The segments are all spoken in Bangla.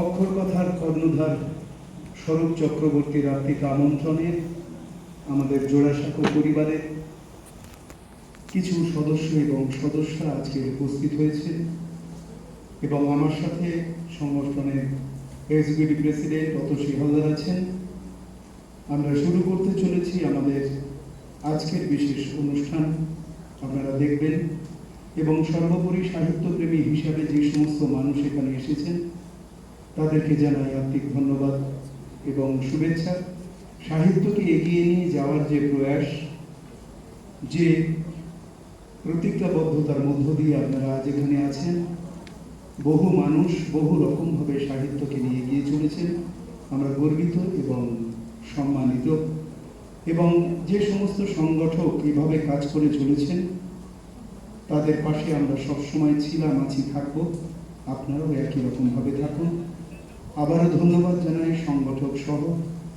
অক্ষর কথার কর্ণধার স্বরূপ চক্রবর্তীর আর্থিক আমন্ত্রণে আমাদের জোড়াসাঁকো পরিবারের কিছু সদস্য এবং সদস্যরা আজকে উপস্থিত হয়েছেন এবং আমার সাথে সংগঠনের এক্সিকিউটিভ প্রেসিডেন্ট অতসী হালদার আছেন। আমরা শুরু করতে চলেছি আমাদের আজকের বিশেষ অনুষ্ঠান। আপনারা দেখবেন এবং সর্বোপরি সাহিত্যপ্রেমী হিসাবে যে সমস্ত মানুষ এখানে এসেছেন তাদেরকে জানাই আন্তরিক ধন্যবাদ এবং শুভেচ্ছা। সাহিত্যকে এগিয়ে নিয়ে যাওয়ার যে প্রয়াস, যে প্রতিজ্ঞাবদ্ধতার মধ্য দিয়ে আপনারা আজ এখানে আছেন, বহু মানুষ বহু রকমভাবে সাহিত্যকে নিয়ে এগিয়ে চলেছেন। আমরা গর্বিত এবং সম্মানিত এবং যে সমস্ত সংগঠক এভাবে কাজ করে চলেছেন তাদের পাশে আমরা সবসময় ছিলাম, আছি, থাকব। আপনারাও একই রকমভাবে থাকুন। আবারও ধন্যবাদ জানাই সংগঠক সহ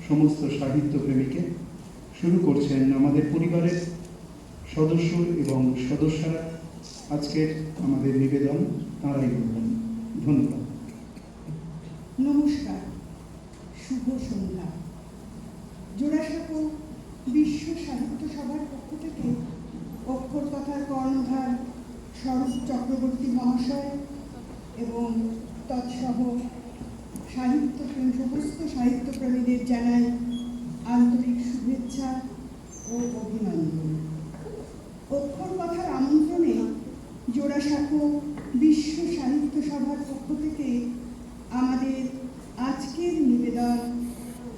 সমস্ত সাহিত্যপ্রেমীকে। শুরু করছেন আমাদের পরিবারের সদস্য এবং সদস্যরা। আজকের আমাদের নিবেদন তাঁরাই বলবেন। ধন্যবাদ। নমস্কার, শুভ সন্ধ্যা। জোড়াসাঁকো বিশ্ব সাহিত্য সভার পক্ষ থেকে অক্ষর কথার কর্ণধার স্বরূপ চক্রবর্তী মহাশয় এবং তৎসহ সমস্ত সাহিত্যপ্রেমীদের জানাই আন্তরিক শুভেচ্ছা ও অভিনন্দন। অক্ষর কথার আমন্ত্রণে জোড়াসাঁকো বিশ্ব সাহিত্য সভার পক্ষ থেকে আমাদের আজকের নিবেদন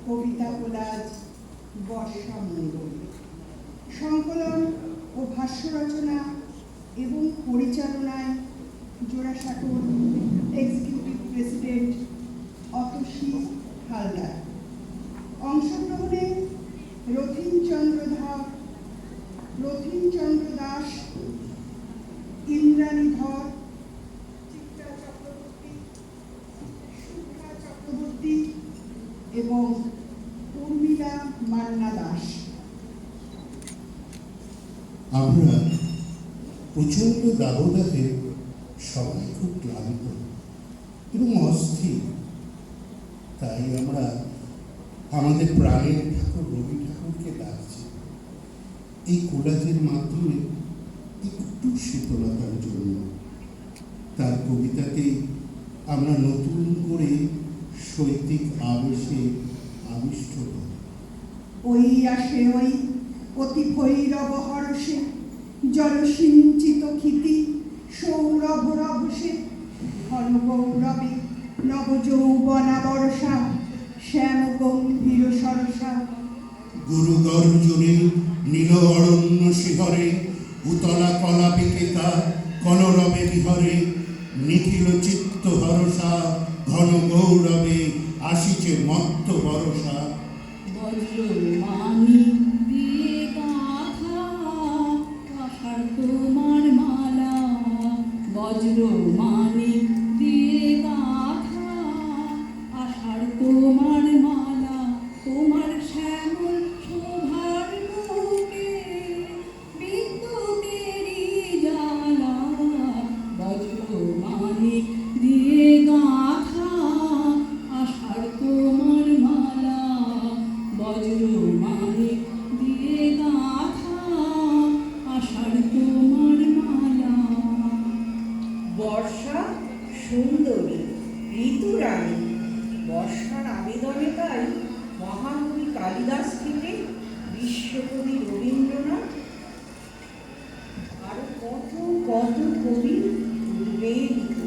কবিতা কোলাজ বর্ষা মণ্ডল। সংকলন ও ভাষ্য রচনা এবং পরিচালনায় জোড়াসাঁকোর এক্সিকিউটিভ প্রেসিডেন্ট অতসী হালদার। অংশগ্রহণে রথীনচন্দ্র দাস, ইন্দ্রাণী ধর, চিত্রা চক্রবর্তী, শুভ্রা চক্রবর্তী এবং উর্মিলা মান্না দাস। আমরা প্রচন্ড দাবদাহে সবাই খুব ক্লান্ত এবং অস্থির। তাই আমরা আমাদের প্রাণের ঠাকুর রবি ঠাকুরকে ডাকছি এই কোলাজের মাধ্যমে একটু শীতলতার জন্য। তার কবিতাতেই আমরা নতুন করে শৈতিক আবেশে আবিষ্ট হই। ওই আসে ওই অতি ভৈরব হরসে, জলসিঞ্চিত ক্ষিতি সৌরভ রভসে, ঘন গৌরবে নবযৌবনা বর্ষা, শ্যাম গম্ভীর সরসা। গুরু গর্জনে নীল অরণ্য শিহরে, উতলা কলাপিকেতা কলরবে বিহরে, নিখিল চিত্ত ভরসা ঘন গৌরবে আসিছে মত্ত বরসা। বজ্রমানি দিয়ে গাঁথা আষাঢ় তোমার মালা, বজ্রমানি দিয়ে গাঁথা আষাঢ় তোমার মালা, তোমার শ্যামল শোভার বুকে বিদ্যুতেরই জ্বালা, বজ্রমানি দিয়ে গাঁথা আষাঢ় তোমার মালা, বজ্রমানি দিয়ে গাঁথা আষাঢ় তোমার মালা। বর্ষা সুন্দরী ঋতুরানী, বর্ষার আবেদনে তাই মহাকবি কালিদাস থেকে বিশ্বকবি রবীন্দ্রনাথ আরো কত কত কবি পূর্বে লিখত।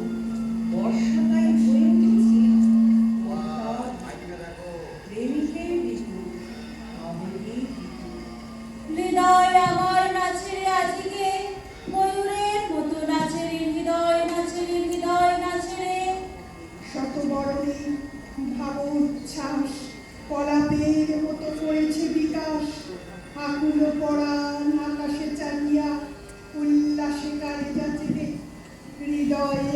বর্ষা তাই হয়ে উঠেছে প্রেমিকের ঋতু, আবেগের ঋতু। হৃদয় আমার নাচে আজকে ময়ূরের মতো নাচে রে, হৃদয় নাচে রে, হৃদয় নাচে রে। শতবরণী ভাবোচ্ছ্বাস কলাপের মতো করেছে বিকাশ, আকুল পরাণ আকাশে চালিয়া উল্লাসে কারে যাচ্ছে রে, হৃদয়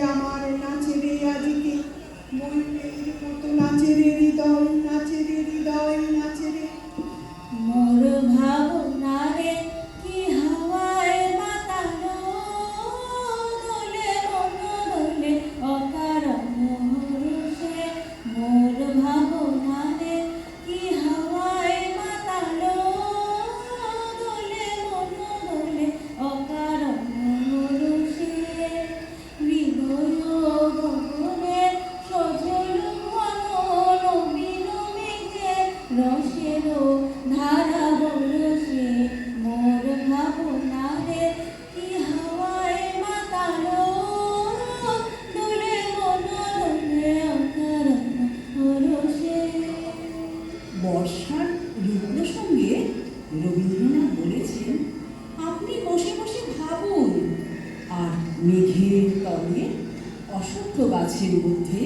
গাছের মধ্যে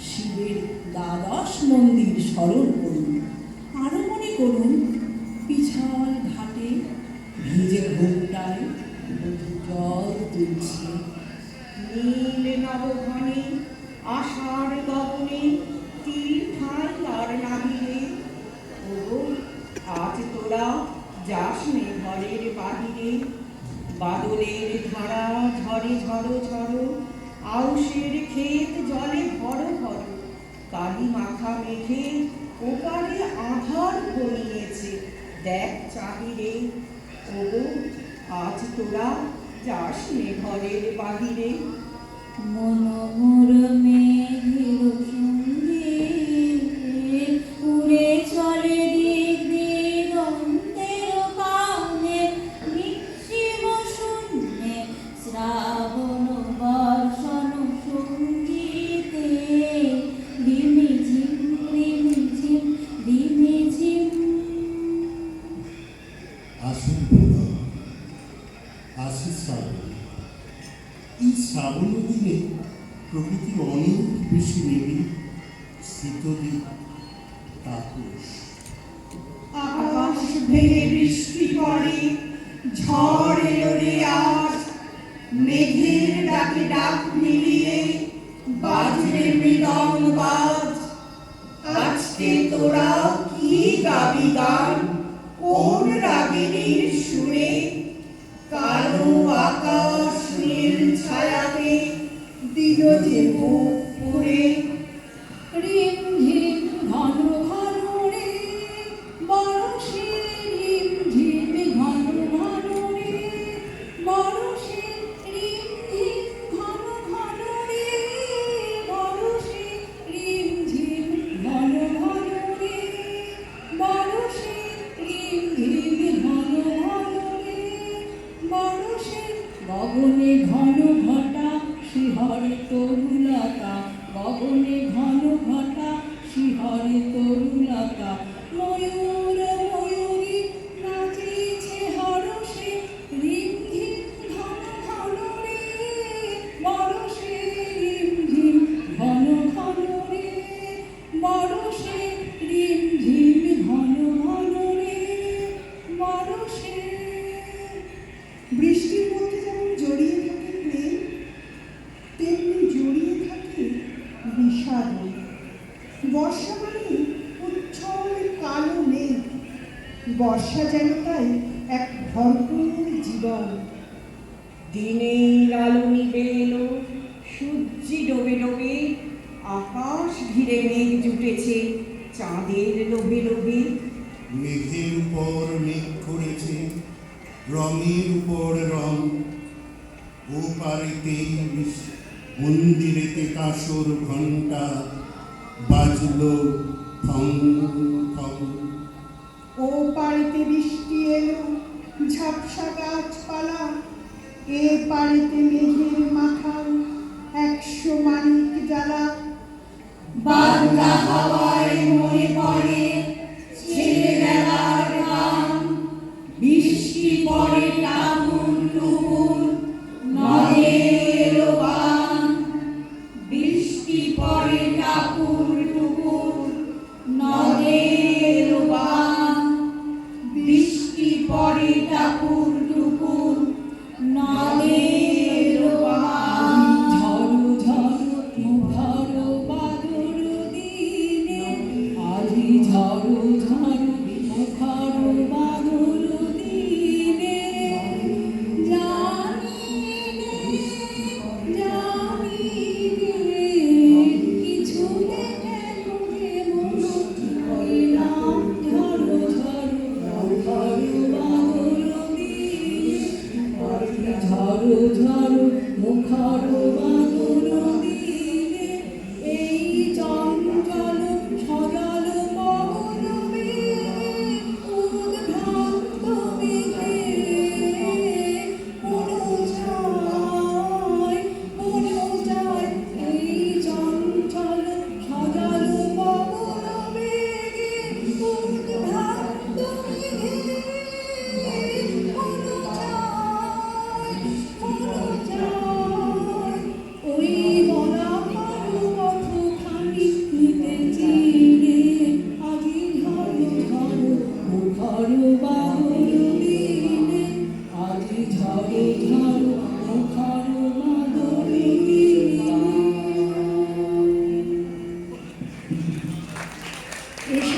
শিবের দ্বাদশ মন্দির স্মরণ করুন। আরো মনে করুন পিছল ঘাটে ভিজে ঘোমটায় বধূ জল তুলছে। নীল নবঘনে আষাঢ় গগনে তীর ঠাঁই তার নাহিরে। ওগো আজ তোরা যাস নে ঘরের বাহিরে। বাদলের ধারা ঝরে ঝড়ো ঝড়ো, আউশের ক্ষেত জলে ভরো ভরো। কালি মাখা মেঘে ওপারে আধার ঘনিয়েছে, দেখ চাহিরে। ওগো আজ তোরা যাস নে ঘরের বাহিরে। মনোমর মেঘের সঙ্গে উড়ে চলে দিক দিগন্তের কানে, নিঃসীম শূন্যে শ্রাবণ বর্ষণ সঙ্গীতে। রিমিঝিম রিমিঝিম রিমিঝিম। আসুন প্রভা, আসি শ্রাবণ। এই শ্রাবণ দিনে প্রকৃতি অনেক বেশি নেবে, শীতদিক তাপস। আকাশ ভেঙে বৃষ্টি পড়ে, ঝড় এলো রে আজ। মেঘের ডাকে ডাক মিলিয়ে বাজরে মৃদঙ্গ বাজ। আজকে তোরা কি গাবি গান, কোন রাগিনীর সুরে? কালো আকাশ নীল ছায়াতে দিল যে বুক পুড়ে। রিমঝিম ঘন ঘন রে বরষে, রিমঝিম ঘন ঘন রে বরষে, রিমঝিম ঘন ঘন রে বরষে, রিমঝিম ঘন ঘন রে বরষে, রিমঝিম ঘন ঘন রে বরষে। গগনে ঘন ঘটা শিহরে তরুলতা, গগনে ঘন ঘটা শিহরে তরুলতা। ময়ূর ময়ূরী নাচিছে হরষে, রিমঝিম ঘন ঘন রে বরষে, রিমঝিম ঘন ঘন রে বরষে, রিমঝিম ঘন ঘন রে বরষে। বৃষ্টির মধ্যে যেমন জড়িয়ে থাকে প্রেম, তেমনি জড়িয়ে থাকে বিষাদ। বর্ষা মানে উচ্ছল কালো মেঘ, বর্ষা যেন তাই এক ভরপুর জীবন। দিনের আলো নিবে এলো, সূর্যি ডোবে ডোবে। আকাশ ঘিরে মেঘ জুটেছে চাঁদের লোভে লোভে। মেঘের উপর মেঘ করেছে, রঙের উপর রং। ও পারেতেই মন্দিরেতে কাসর ঘণ্টা বাজলো ঠং ঠং। ও পাড়েতে বৃষ্টি এলো, ঝাপসা গাছপালা। এ পাড়েতে মেঘের মাথায় 100 মানিক জ্বালা। বাংলা হাওয়ায় মনে পড়ে ছেলেবেলার গান, বৃষ্টি পড়ে টাপুর টুপুর নদের বান, বৃষ্টি পড়ে টাপুর টুপুর নদের বান, বৃষ্টি পড়ে টাপুর টুপুর নদের বান। ঝড়ো ঝড়ো মুখর বাদর দিনে আজি এসেছি